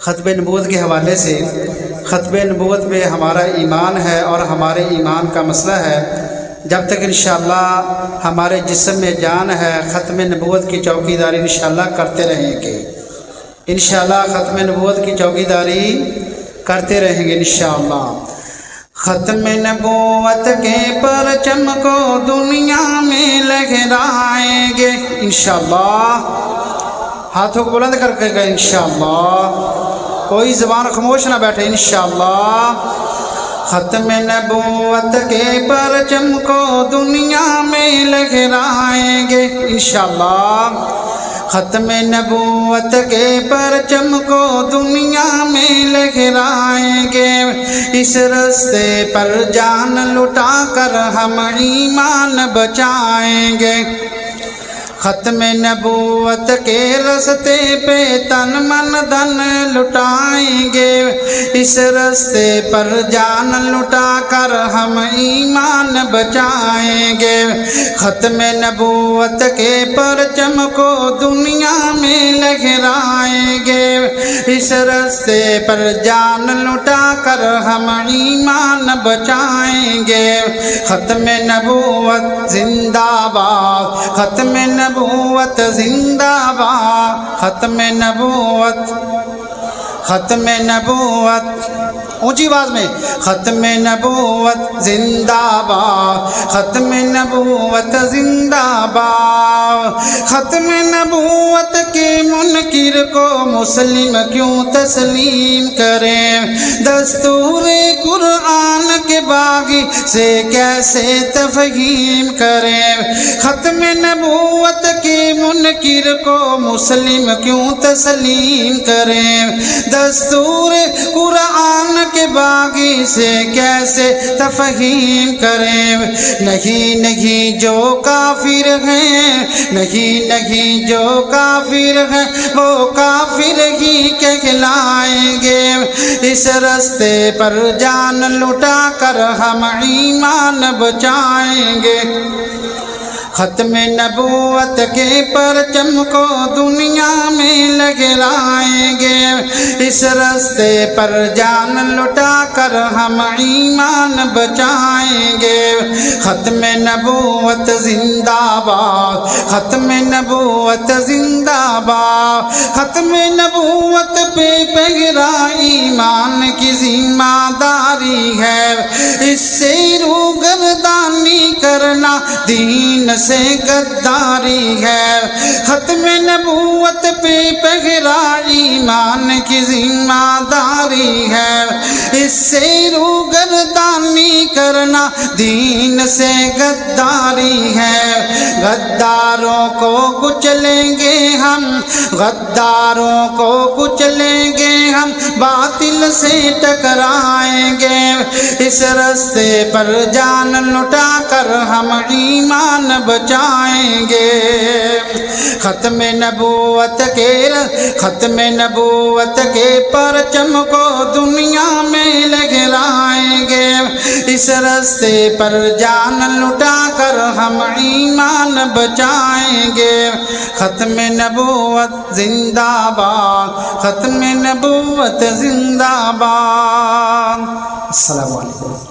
ختم نبوت کے حوالے سے ختم نبوت میں ہمارا ایمان ہے اور ہمارے ایمان کا مسئلہ ہے۔ جب تک انشاءاللہ ہمارے جسم میں جان ہے ختم نبوت کی چوکیداری انشاءاللہ کرتے رہیں گے، انشاءاللہ ختم نبوت کی چوکیداری کرتے رہیں گے انشاءاللہ۔ ختم نبوت کے پرچم کو دنیا میں لہرائیں گے انشاءاللہ۔ ہاتھوں کو بلند کر کے گئے انشاءاللہ، کوئی زبان خاموش نہ بیٹھے انشاءاللہ۔ ختم نبوت کے پرچم کو دنیا میں لہرائیں گے انشاءاللہ۔ ختم نبوت کے پرچم کو دنیا میں لہرائیں گے، اس رستے پر جان لٹا کر ہم ایمان بچائیں گے۔ ختم نبوت کے رستے پہ تن من دھن لٹائیں گے، اس رستے پر جان لٹا کر ہم ایمان بچائیں گے۔ ختم نبوت کے پرچم کو دنیا میں لہرائیں گے، اس رستے پر جان لٹا کر ہم ایمان بچائیں گے۔ ختم نبوت زندہ باد، ختم نبوت زندہ باد، ختم نبوت، ختم نبوت اونچی آواز میں، ختم نبوت زندہ باد، ختم نبوت زندہ باد۔ ختم نبوت کے منکر کو مسلم کیوں تسلیم کریں، دستور قرآن کے باغی سے کیسے تفہیم کریں۔ ختم نبوت کے منکر کو مسلم کیوں تسلیم کریں، دستور قرآن کے باغی سے کیسے تفہیم کریں۔ نہیں نہیں جو کافر ہیں، نہیں نہیں جو کافر ہیں وہ کافر ہی کہلائیں گے، اس رستے پر جان لٹا کر ہم ایمان بچائیں گے۔ ختم نبوت کے پرچم کو دنیا میں لہرائیں گے، اس رستے پر جان لٹا کر ہم ایمان بچائیں گے۔ ختم نبوت زندہ باد، ختم نبوت زندہ باد۔ ختم نبوت پہ پہرا ایمان کی ذمہ داری ہے، اس سے روگردانی کرنا دین سے غداری ہے۔ ختم نبوت پہ پہرا ایمان کی ذمہ داری ہے، اس سے روگردانی کرنا دین سے غداری ہے۔ غداروں کو کچلیں گے ہم، غداروں کو کچلیں گے ہم، باطل سے ٹکرائیں گے، اس رستے پر جان لٹا کر ہم ایمان بچائیں گے۔ ختم نبوت کے پرچم کو دنیا میں لہرائیں گے، اس رستے پر جان لٹا کر ہم ایمان بچائیں گے۔ ختم نبوت زندہ باد، ختم نبوت زندہ باد۔ السلام علیکم۔